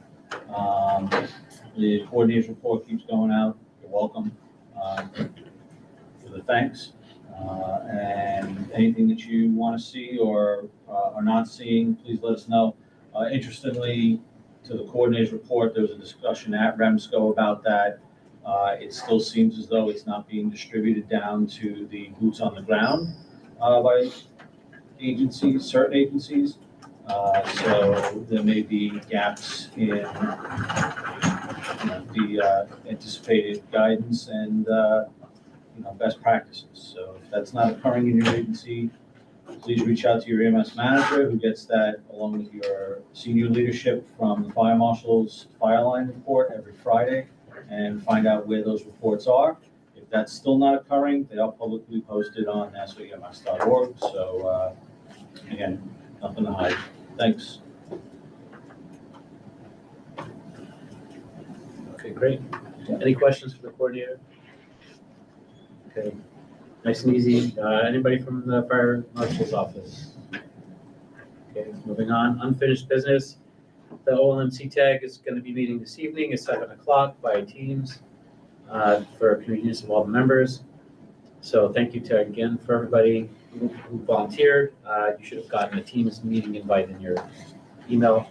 The coordinator's report keeps going out, you're welcome, for the thanks. And anything that you want to see or are not seeing, please let us know. Interestingly, to the coordinator's report, there was a discussion at REMSCO about that. It still seems as though it's not being distributed down to the boots on the ground by agencies, certain agencies. So there may be gaps in the anticipated guidance and best practices. So if that's not occurring in your agency, please reach out to your EMS manager, who gets that along with your senior leadership from the fire marshal's fire line report every Friday, and find out where those reports are. If that's still not occurring, they are publicly posted on nassawems.org. So again, nothing to hide. Thanks. Okay, great. Any questions for the coordinator? Okay, nice and easy. Anybody from the fire marshal's office? Okay, moving on. Unfinished business. The OLMC tag is going to be meeting this evening at 7 o'clock by Teams for convenience of all the members. So thank you to again for everybody who volunteered. You should have gotten a Teams meeting invite in your email.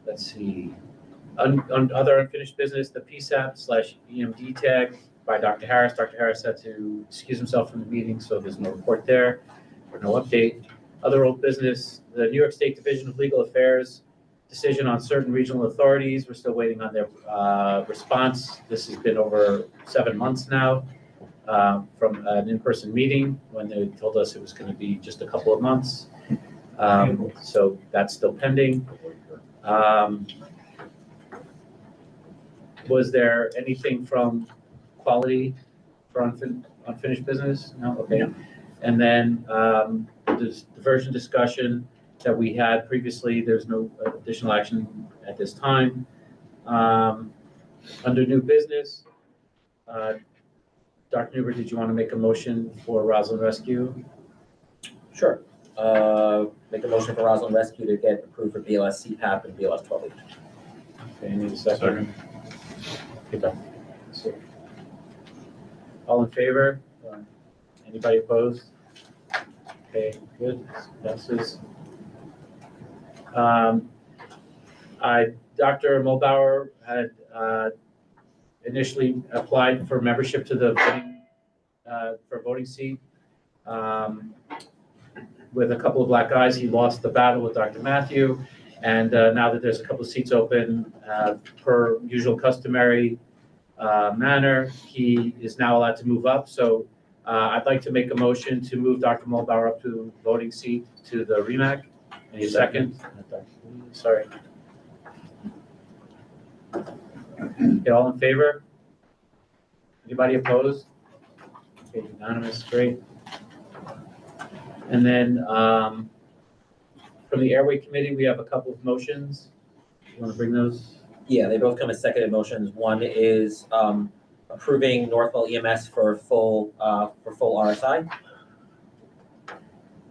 Let's see. Other unfinished business, the PSAP/EMD tag by Dr. Harris. Dr. Harris had to excuse himself from the meeting, so there's no report there or no update. Other old business, the New York State Division of Legal Affairs decision on certain regional authorities. We're still waiting on their response. This has been over 7 months now from an in-person meeting when they told us it was going to be just a couple of months. So that's still pending. Was there anything from quality for unfinished business? No? Okay. No. And then this diversion discussion that we had previously, there's no additional action at this time. Under new business, Dr. Newber, did you want to make a motion for Roslyn Rescue? Sure. Make a motion for Roslyn Rescue to get approved for BLS CPAP and BLS 12. Okay, I need a second. Okay. So, all in favor? Anybody opposed? Okay, good. Passes. Dr. Mulbauer had initially applied for membership to the voting seat. With a couple of black eyes, he lost the battle with Dr. Matthew. And now that there's a couple of seats open, per usual customary manner, he is now allowed to move up. So I'd like to make a motion to move Dr. Mulbauer up to voting seat to the REMAC. Any second? Sorry. Okay, all in favor? Anybody opposed? Okay, unanimous, great. And then from the Airway Committee, we have a couple of motions. You want to bring those? Yeah, they both come as seconded motions. One is approving Northwell EMS for full RSI.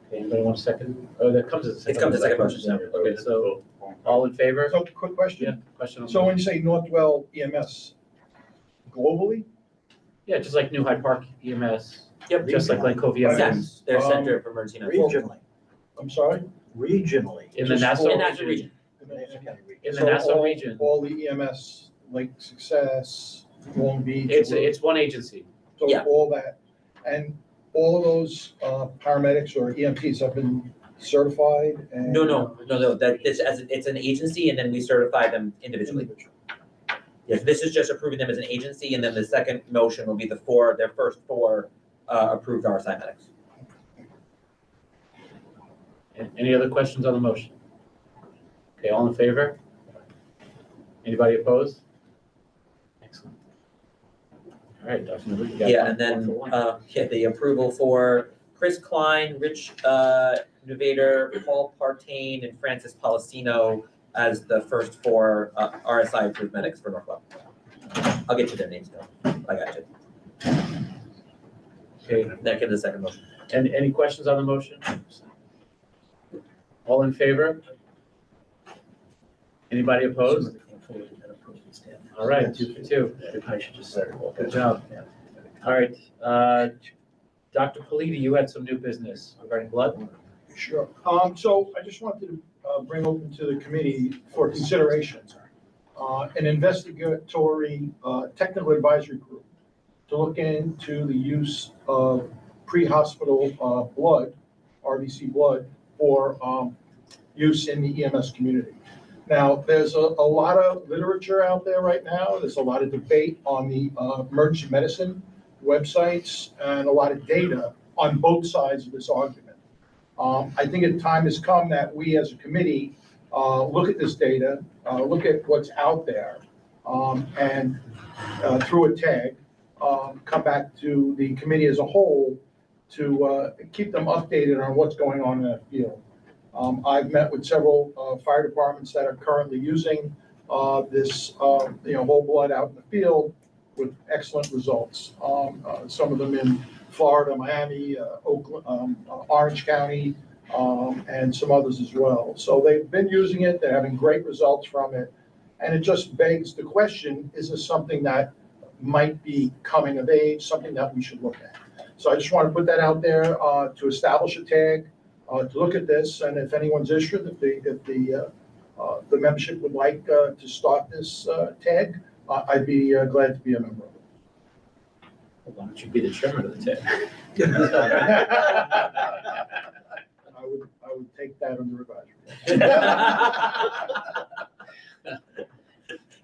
Okay, anybody want a second? Oh, that comes as a second. It comes as a second motion. Yeah. Okay, so all in favor? So, quick question. Yeah, question on. So when you say Northwell EMS, globally? Yeah, just like New Hyde Park EMS, Yep. just like Glen Cove EMS. Yes, their Center for Emergency Medicine. Regionally, I'm sorry? regionally. In the Just Nassau for- In that region. In the So Nassau all- region. All the EMS, Lake Success, Long Beach. It's one agency. So yeah. all that, and all of those paramedics or EMTs have been certified and. No. That it's an agency, and then we certify them individually. Yes, this is just approving them as an agency, and then the second motion will be their first four approved RSI medics. Any other questions on the motion? Okay, all in favor? Anybody opposed? Excellent. All right, Dr. Newber, you got Yeah, one- and then one for one. the approval for Chris Klein, Rich Novator, Paul Partain, and Francis Policino as the first 4 RSI approved medics for Northwell. I'll get you their names now. I got you. Okay, That gives the second motion. and any questions on the motion? All in favor? Anybody opposed? All right, 2 for 2. I should just say. Good job. All right, Dr. Politi, you had some new business regarding blood? Sure. So I just wanted to bring open to the committee for consideration, an investigatory technical advisory group to look into the use of pre-hospital blood, RBC blood, for use in the EMS community. Now, there's a lot of literature out there right now. There's a lot of debate on the emergency medicine websites and a lot of data on both sides of this argument. I think a time has come that we as a committee look at this data, look at what's out there, and through a tag, come back to the committee as a whole to keep them updated on what's going on in that field. I've met with several fire departments that are currently using this, whole blood out in the field with excellent results. Some of them in Florida, Miami, Oakland, Orange County, and some others as well. So they've been using it. They're having great results from it. And it just begs the question, is this something that might be coming of age, something that we should look at? So I just want to put that out there to establish a tag, to look at this, and if anyone's interested, if the membership would like to start this tag, I'd be glad to be a member of it. Why don't you be the chairman of the tag? I would take that under advisement.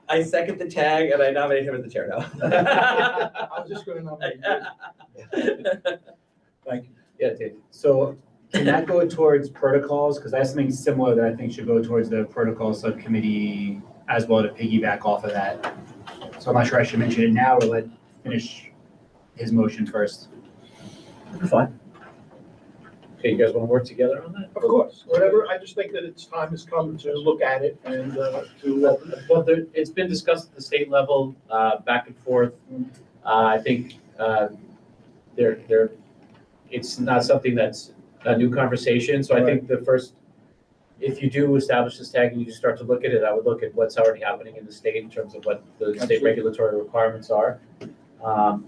I second the tag and I nominate him as the chair now. I was just going to nominate you. Thank you. Yeah, Dave. So can that go towards protocols? Because that's something similar that I think should go towards the protocol subcommittee as well, to piggyback off of that. So I'm not sure I should mention it now or let finish his motion first. Fine. Okay, you guys want to work together on that? Of course, whatever, I just think that it's time has come to look at it and to, Well, it's been discussed at the state level, back and forth. I think it's not something that's a new conversation. So I think the first, if you do establish this tag and you start to look at it, I would look at what's already happening in the state in terms of what the state regulatory requirements are.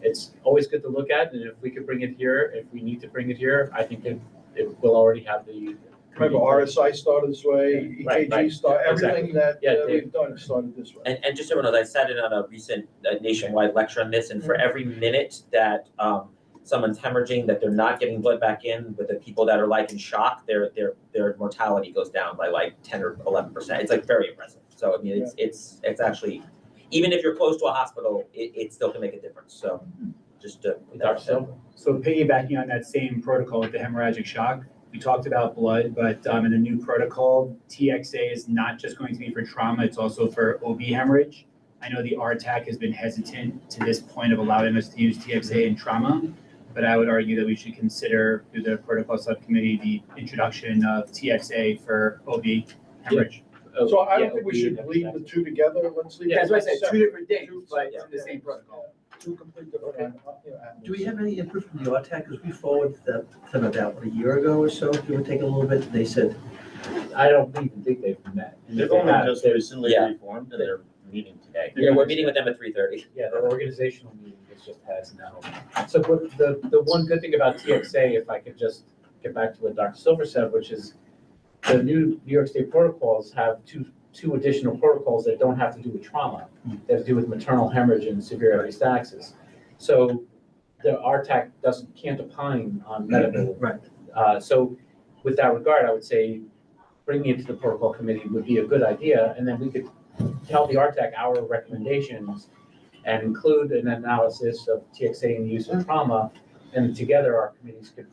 It's always good to look at, and if we could bring it here, if we need to bring it here, I think it will already have the. remember RSI started this way, Right, EKG started, everything that Yeah, we've done started this way. And just so everyone knows, I sat in on a recent nationwide lecture on this, and for every minute that someone's hemorrhaging, that they're not getting blood back in, with the people that are like in shock, their mortality goes down by like 10 or 11%. It's like very impressive. So I mean, it's actually, even if you're close to a hospital, it still can make a difference. So just to put that out there. So piggybacking on that same protocol with the hemorrhagic shock, we talked about blood, but in the new protocol, TXA is not just going to be for trauma, it's also for OB hemorrhage. I know the RTAC has been hesitant to this point of allowing us to use TXA in trauma, but I would argue that we should consider through the protocol subcommittee, the introduction of TXA for OB hemorrhage. So I don't think we should leave the two together, let's leave. That's what I said, two separate. different things, but in the same protocol. Two complete different. Do we have any input from the RTAC? Because we forwarded that to them about a year ago or so, give or take a little bit. They said, I don't even think they've met. And if They've they only have, just recently Yeah. reformed and they're meeting today. Yeah, we're meeting with them at 3:30. Yeah, their organizational meeting is just has now. So what the one good thing about TXA, if I could just get back to what Dr. Silver said, which is the new New York State protocols have two additional protocols that don't have to do with trauma, that have to do with maternal hemorrhage and severe epistaxis. So the RTAC can't opine on medical. right. So with that regard, I would say bringing it to the protocol committee would be a good idea, and then we could tell the RTAC our recommendations and include an analysis of TXA and the use of trauma, and together our committees could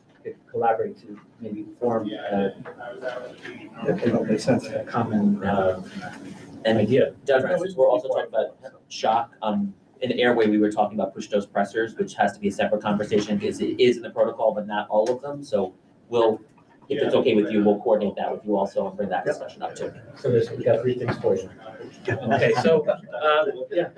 collaborate to maybe form Okay, that makes sense. a common And idea. Doug, since we're also talking about shock, in Airway, we were talking about push-dose pressers, which has to be a separate conversation, because it is in the protocol, but not all of them, so we'll, if it's okay with you, we'll coordinate that with you also and bring that discussion up too. So we got 3 things for you. Okay, so, yeah,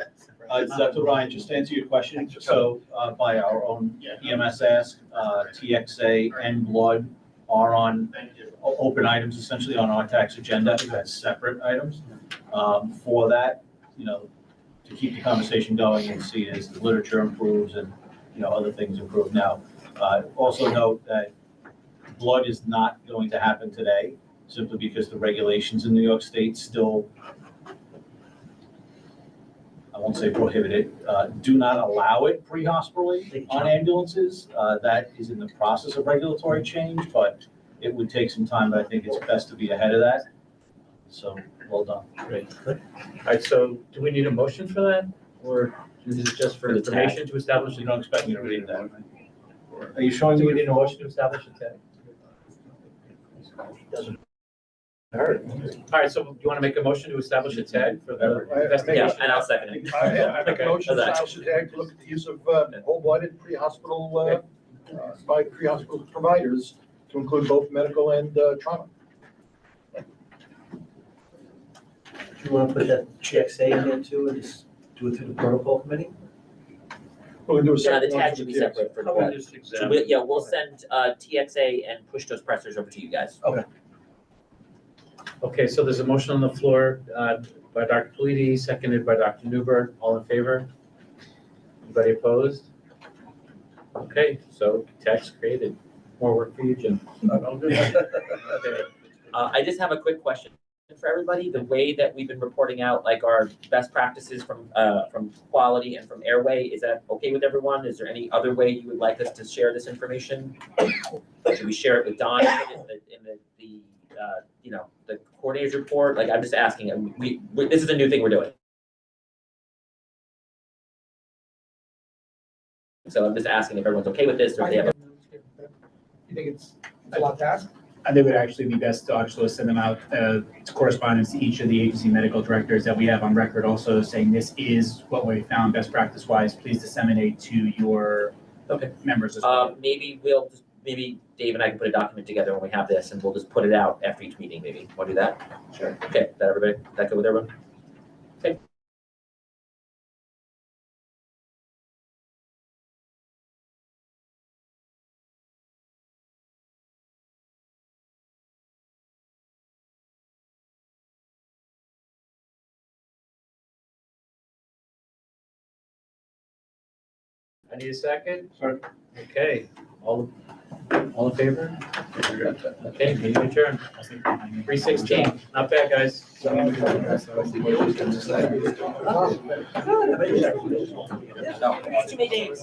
Dr. Ryan, just to answer your question, so by our own EMS ask, TXA and blood are on open items essentially on our tax agenda as separate items. For that, to keep the conversation going and see as the literature improves and, other things improve. Now, also note that blood is not going to happen today simply because the regulations in New York State still, I won't say prohibited, do not allow it pre-hospitally on ambulances. That is in the process of regulatory change, but it would take some time, but I think it's best to be ahead of that. So, well done. great. All right, so do we need a motion for that? Or is it just for For the information to establish? You don't expect me to read that, right? Are you showing Do we me? need a motion to establish a tag? Doesn't hurt. All right, so you want to make a motion to establish a tag for the I- I- investigation? Yeah, and I'll second it. I make a motion to Okay. establish a tag to look at the use of whole-blooded pre-hospital, by pre-hospital providers to include both medical and trauma. Do you want to put that TXA in there too, and just do it through the protocol committee? We're gonna do a Yeah, the separate one tag for should the be kids. separate for How about blood. just So examine? we'll send TXA and push-dose pressers over to you guys. Okay, so there's a motion on the floor by Dr. Politi, seconded by Dr. Newberg. All in favor? Anybody opposed? Okay, so tags created. More work for you, Jim. Okay. I just have a quick question for everybody. The way that we've been reporting out like our best practices from quality and from Airway, is that okay with everyone? Is there any other way you would like us to share this information? Should we share it with Don in the coordinator's report? Like, I'm just asking, we this is a new thing we're doing. So I'm just asking if everyone's okay with this, or if they have a You think it's a lot to ask? I think it would actually be best to actually send them out to correspondence to each of the agency medical directors that we have on record, also saying this is what we found best practice wise. Please disseminate to your members as well. maybe maybe Dave and I can put a document together when we have this, and we'll just put it out after each meeting, maybe. Want to do that? Sure. Okay, that good with everyone? Okay. I need a second. Sorry. Okay, all in favor? Okay, meeting adjourned. 3:16, not bad, guys. Too many days.